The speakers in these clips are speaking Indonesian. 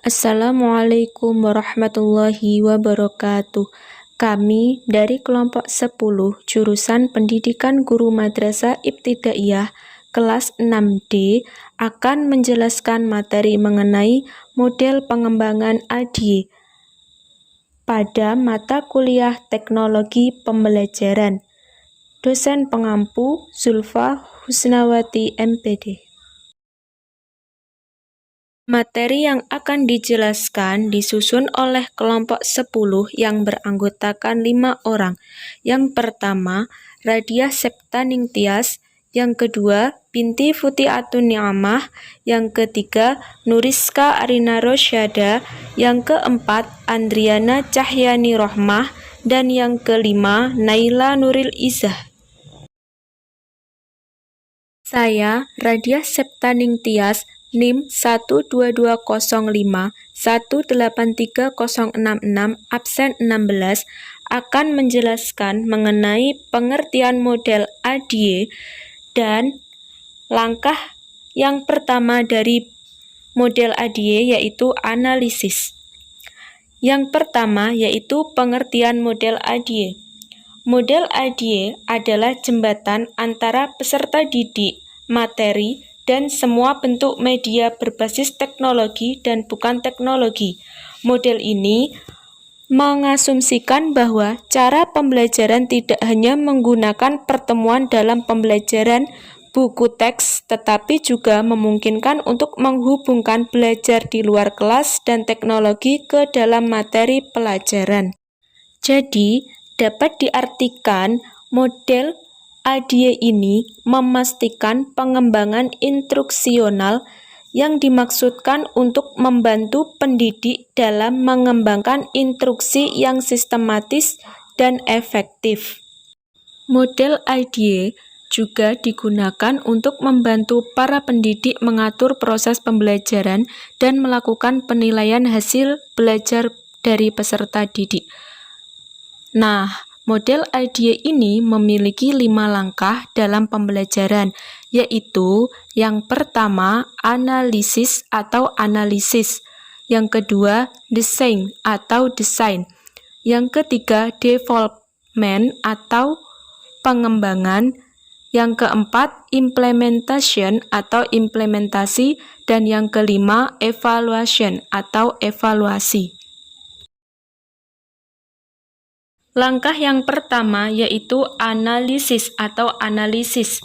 Assalamualaikum warahmatullahi wabarakatuh. Kami dari kelompok 10 jurusan Pendidikan Guru Madrasah Ibtidaiyah kelas 6D akan menjelaskan materi mengenai model pengembangan ADY pada mata kuliah Teknologi Pembelajaran. Dosen pengampu Zulfa Husnawati MPD. Materi yang akan dijelaskan disusun oleh kelompok 10 yang beranggotakan 5 orang. Yang pertama, Radiah Septaning Tias. Yang kedua, Binti Futiatun Ni'amah. Yang ketiga, Nuriska Arina Rosyada. Yang keempat, Andriana Cahyani Rohmah. Dan yang kelima, Naila Nuril Izzah. Saya, Radiah Septaning Tias, NIM 12205183066 absen 16 akan menjelaskan mengenai pengertian model ADY dan langkah yang pertama dari model ADY yaitu analisis. Yang pertama yaitu pengertian model ADY. Model ADY adalah jembatan antara peserta didik, materi, dan semua bentuk media berbasis teknologi dan bukan teknologi. Model ini mengasumsikan bahwa cara pembelajaran tidak hanya menggunakan pertemuan dalam pembelajaran buku teks, tetapi juga memungkinkan untuk menghubungkan belajar di luar kelas dan teknologi ke dalam materi pelajaran. Jadi, dapat diartikan model ADY ini memastikan pengembangan instruksional yang dimaksudkan untuk membantu pendidik dalam mengembangkan instruksi yang sistematis dan efektif. Model ADY juga digunakan untuk membantu para pendidik mengatur proses pembelajaran dan melakukan penilaian hasil belajar dari peserta didik. Nah, model ADY ini memiliki 5 langkah dalam pembelajaran, yaitu yang pertama, analisis atau analisis. Yang kedua, design atau desain. Yang ketiga, development atau pengembangan. Yang keempat, implementation atau implementasi. Dan yang kelima, evaluation atau evaluasi. Langkah yang pertama yaitu analisis atau analisis.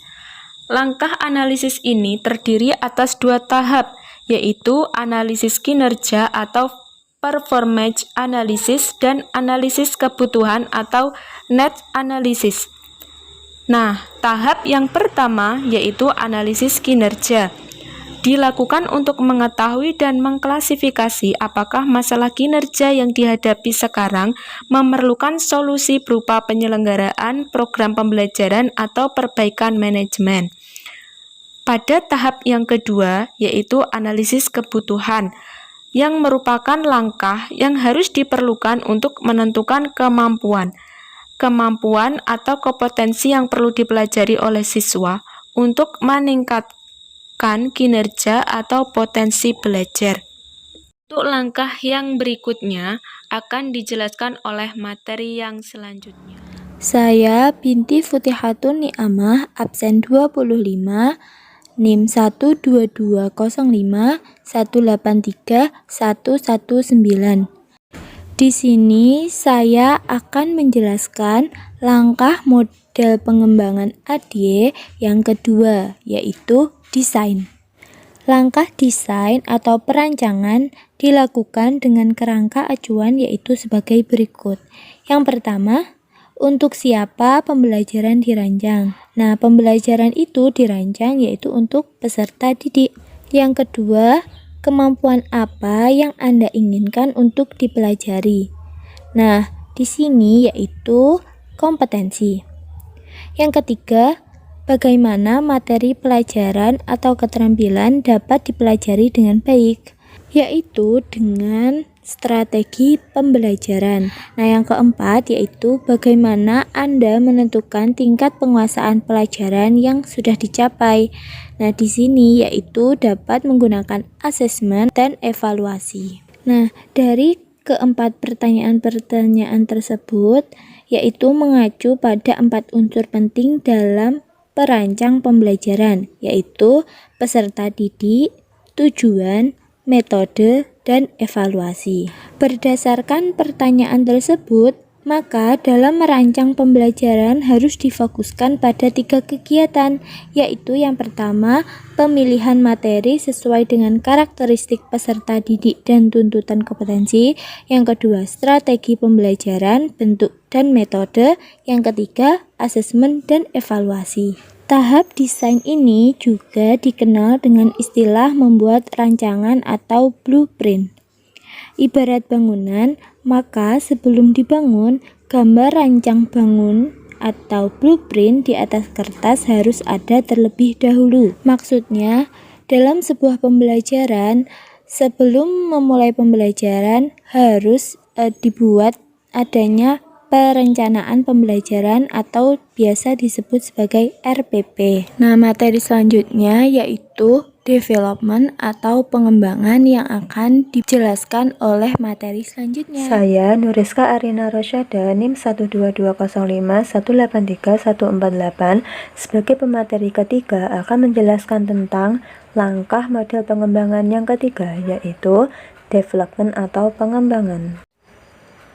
Langkah analisis ini terdiri atas 2 tahap, yaitu analisis kinerja atau performance analysis dan analisis kebutuhan atau need analysis. Nah, tahap yang pertama yaitu analisis kinerja. Dilakukan untuk mengetahui dan mengklasifikasi apakah masalah kinerja yang dihadapi sekarang memerlukan solusi berupa penyelenggaraan program pembelajaran atau perbaikan manajemen. Pada tahap yang kedua, yaitu analisis kebutuhan, yang merupakan langkah yang harus diperlukan untuk menentukan kemampuan atau kompetensi yang perlu dipelajari oleh siswa untuk meningkatkan kinerja atau potensi belajar. Untuk langkah yang berikutnya akan dijelaskan oleh materi yang selanjutnya. Saya Binti Futiatun Ni'amah, absen 25, NIM 12205183119. Di sini saya akan menjelaskan langkah model pengembangan ADY yang kedua, yaitu desain. Langkah desain atau perancangan dilakukan dengan kerangka acuan yaitu sebagai berikut. Yang pertama, untuk siapa pembelajaran dirancang? Nah, pembelajaran itu dirancang yaitu untuk peserta didik. Yang kedua, kemampuan apa yang Anda inginkan untuk dipelajari? Nah, di sini yaitu kompetensi. Yang ketiga, bagaimana materi pelajaran atau keterampilan dapat dipelajari dengan baik, yaitu dengan strategi pembelajaran. Nah, yang keempat yaitu bagaimana Anda menentukan tingkat penguasaan pelajaran yang sudah dicapai. Nah, di sini yaitu dapat menggunakan asesmen dan evaluasi. Nah, dari keempat pertanyaan-pertanyaan tersebut, yaitu mengacu pada 4 unsur penting dalam perancang pembelajaran, yaitu peserta didik, tujuan, metode, dan evaluasi. Berdasarkan pertanyaan tersebut, maka dalam merancang pembelajaran harus difokuskan pada 3 kegiatan, yaitu yang pertama, pemilihan materi sesuai dengan karakteristik peserta didik dan tuntutan kompetensi. Yang kedua, strategi pembelajaran, bentuk dan metode. Yang ketiga, asesmen dan evaluasi. Tahap desain ini juga dikenal dengan istilah membuat rancangan atau blueprint. Ibarat bangunan, maka sebelum dibangun, gambar rancang bangun atau blueprint di atas kertas harus ada terlebih dahulu. Maksudnya, dalam sebuah pembelajaran, sebelum memulai pembelajaran harus dibuat adanya perencanaan pembelajaran atau biasa disebut sebagai RPP. Nah, materi selanjutnya yaitu development atau pengembangan yang akan dijelaskan oleh materi selanjutnya. Saya Nuriska Arina Rosyada, NIM 12205183148 sebagai pemateri ketiga akan menjelaskan tentang langkah model pengembangan yang ketiga, yaitu development atau pengembangan.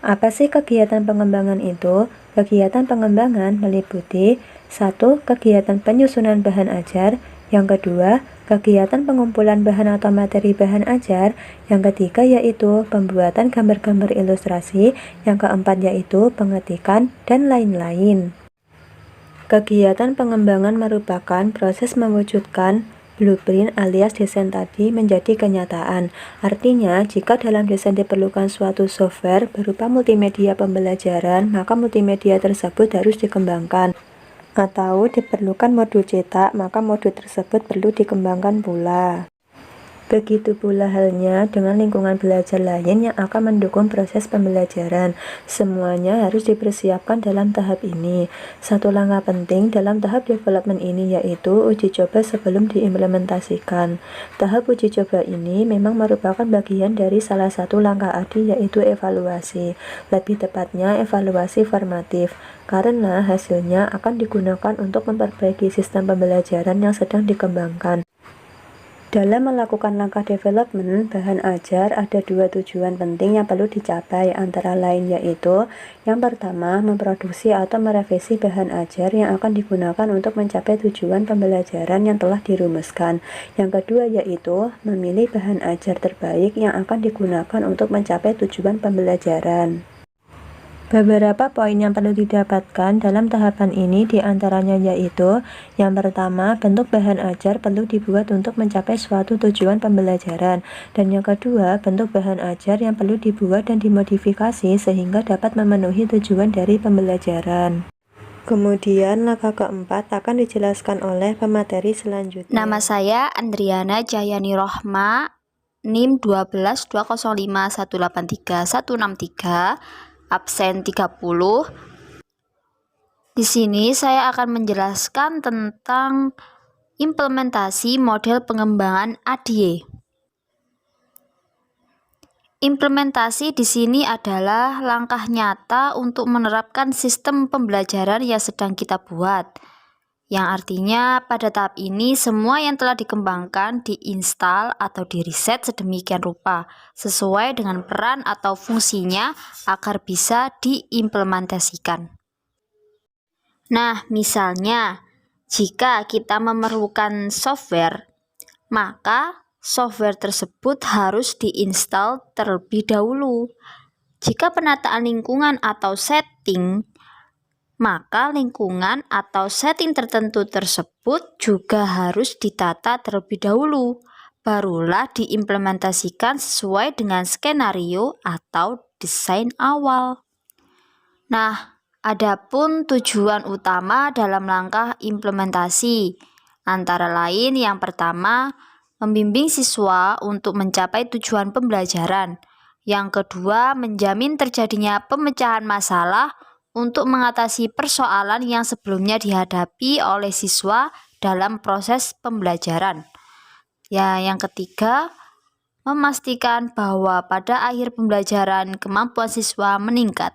Apa sih kegiatan pengembangan itu? Kegiatan pengembangan meliputi 1. Kegiatan penyusunan bahan ajar. Yang kedua, kegiatan pengumpulan bahan atau materi bahan ajar. Yang ketiga yaitu pembuatan gambar-gambar ilustrasi. Yang keempat yaitu pengetikan dan lain-lain. Kegiatan pengembangan merupakan proses mewujudkan blueprint alias desain tadi menjadi kenyataan. Artinya, jika dalam desain diperlukan suatu software berupa multimedia pembelajaran, maka multimedia tersebut harus dikembangkan. Atau diperlukan modul cetak, maka modul tersebut perlu dikembangkan pula. Begitu pula halnya dengan lingkungan belajar lain yang akan mendukung proses pembelajaran. Semuanya harus dipersiapkan dalam tahap ini. Satu langkah penting dalam tahap development ini yaitu uji coba sebelum diimplementasikan. Tahap uji coba ini memang merupakan bagian dari salah satu langkah ADI yaitu evaluasi. Lebih tepatnya evaluasi formatif, karena hasilnya akan digunakan untuk memperbaiki sistem pembelajaran yang sedang dikembangkan. Dalam melakukan langkah development bahan ajar, ada 2 tujuan penting yang perlu dicapai, antara lain yaitu yang pertama, memproduksi atau merevisi bahan ajar yang akan digunakan untuk mencapai tujuan pembelajaran yang telah dirumuskan. Yang kedua yaitu memilih bahan ajar terbaik yang akan digunakan untuk mencapai tujuan pembelajaran. Beberapa poin yang perlu didapatkan dalam tahapan ini diantaranya yaitu yang pertama, bentuk bahan ajar perlu dibuat untuk mencapai suatu tujuan pembelajaran, dan yang kedua, bentuk bahan ajar yang perlu dibuat dan dimodifikasi sehingga dapat memenuhi tujuan dari pembelajaran. Kemudian langkah keempat akan dijelaskan oleh pemateri selanjutnya. Nama saya Andriana Cahyani Rohma, NIM 12205183163, absen 30. Di sini saya akan menjelaskan tentang implementasi model pengembangan ADY. Implementasi di sini adalah langkah nyata untuk menerapkan sistem pembelajaran yang sedang kita buat. Yang artinya pada tahap ini semua yang telah dikembangkan diinstal atau diriset sedemikian rupa sesuai dengan peran atau fungsinya agar bisa diimplementasikan. Nah, misalnya jika kita memerlukan software, maka software tersebut harus diinstal terlebih dahulu. Jika penataan lingkungan atau setting, maka lingkungan atau setting tertentu tersebut juga harus ditata terlebih dahulu, barulah diimplementasikan sesuai dengan skenario atau desain awal. Nah, adapun tujuan utama dalam langkah implementasi, antara lain yang pertama, membimbing siswa untuk mencapai tujuan pembelajaran. Yang kedua, menjamin terjadinya pemecahan masalah untuk mengatasi persoalan yang sebelumnya dihadapi oleh siswa dalam proses pembelajaran. Ya, yang ketiga, memastikan bahwa pada akhir pembelajaran kemampuan siswa meningkat.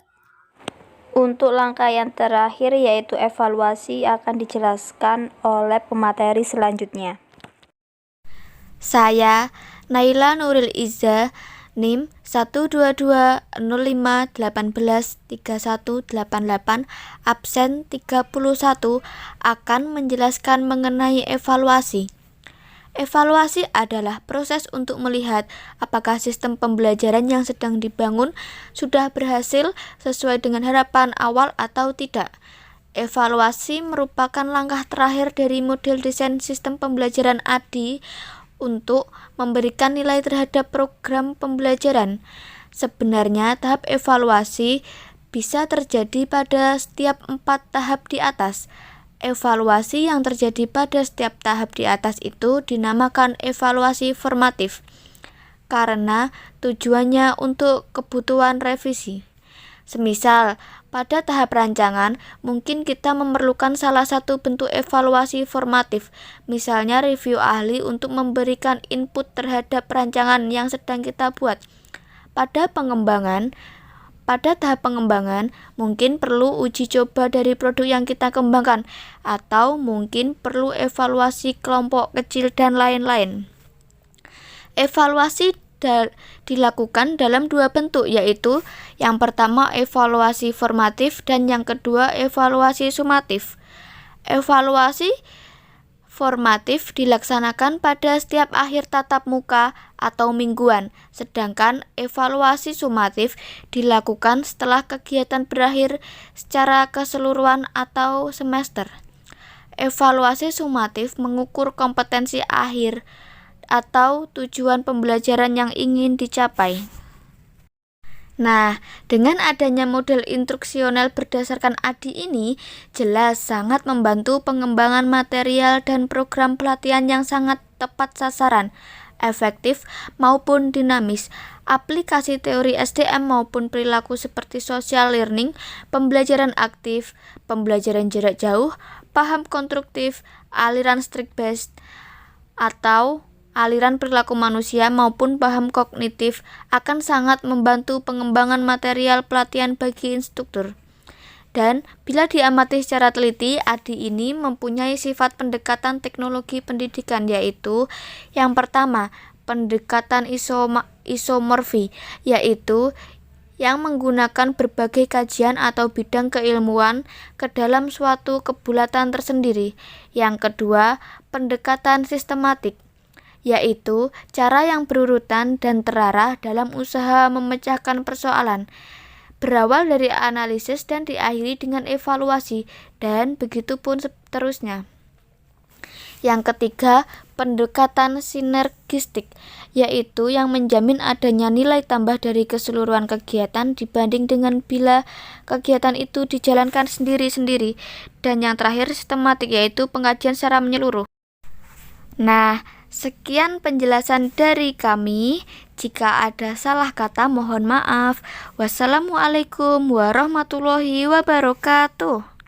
Untuk langkah yang terakhir yaitu evaluasi akan dijelaskan oleh pemateri selanjutnya. Saya, Naila Nuril Iza, NIM 12205183188, absen 31, akan menjelaskan mengenai evaluasi. Evaluasi adalah proses untuk melihat apakah sistem pembelajaran yang sedang dibangun sudah berhasil sesuai dengan harapan awal atau tidak. Evaluasi merupakan langkah terakhir dari model desain sistem pembelajaran ADI untuk memberikan nilai terhadap program pembelajaran. Sebenarnya tahap evaluasi bisa terjadi pada setiap 4 tahap di atas. Evaluasi yang terjadi pada setiap tahap di atas itu dinamakan evaluasi formatif, karena tujuannya untuk kebutuhan revisi. Semisal, pada tahap rancangan, mungkin kita memerlukan salah satu bentuk evaluasi formatif, misalnya review ahli untuk memberikan input terhadap rancangan yang sedang kita buat. Pada tahap pengembangan, mungkin perlu uji coba dari produk yang kita kembangkan, atau mungkin perlu evaluasi kelompok kecil dan lain-lain. Evaluasi dilakukan dalam 2 bentuk, yaitu yang pertama evaluasi formatif dan yang kedua evaluasi sumatif. Evaluasi formatif dilaksanakan pada setiap akhir tatap muka atau mingguan, sedangkan evaluasi sumatif dilakukan setelah kegiatan berakhir secara keseluruhan atau semester. Evaluasi sumatif mengukur kompetensi akhir atau tujuan pembelajaran yang ingin dicapai. Nah, dengan adanya model instruksional berdasarkan ADI ini, jelas sangat membantu pengembangan material dan program pelatihan yang sangat tepat sasaran, efektif maupun dinamis. Aplikasi teori SDM maupun perilaku seperti social learning, pembelajaran aktif, pembelajaran jarak jauh, paham konstruktif, aliran strict-based, atau aliran perilaku manusia maupun paham kognitif akan sangat membantu pengembangan material pelatihan bagi instruktur. Dan bila diamati secara teliti, ADI ini mempunyai sifat pendekatan teknologi pendidikan, yaitu yang pertama, pendekatan isomorfi, yaitu yang menggunakan berbagai kajian atau bidang keilmuan ke dalam suatu kebulatan tersendiri. Yang kedua, pendekatan sistematik, yaitu cara yang berurutan dan terarah dalam usaha memecahkan persoalan, berawal dari analisis dan diakhiri dengan evaluasi, dan begitu pun seterusnya. Yang ketiga, pendekatan sinergistik, yaitu yang menjamin adanya nilai tambah dari keseluruhan kegiatan dibanding dengan bila kegiatan itu dijalankan sendiri-sendiri. Dan yang terakhir, sistematik, yaitu pengkajian secara menyeluruh. Nah, sekian penjelasan dari kami. Jika ada salah kata mohon maaf. Wassalamualaikum warahmatullahi wabarakatuh.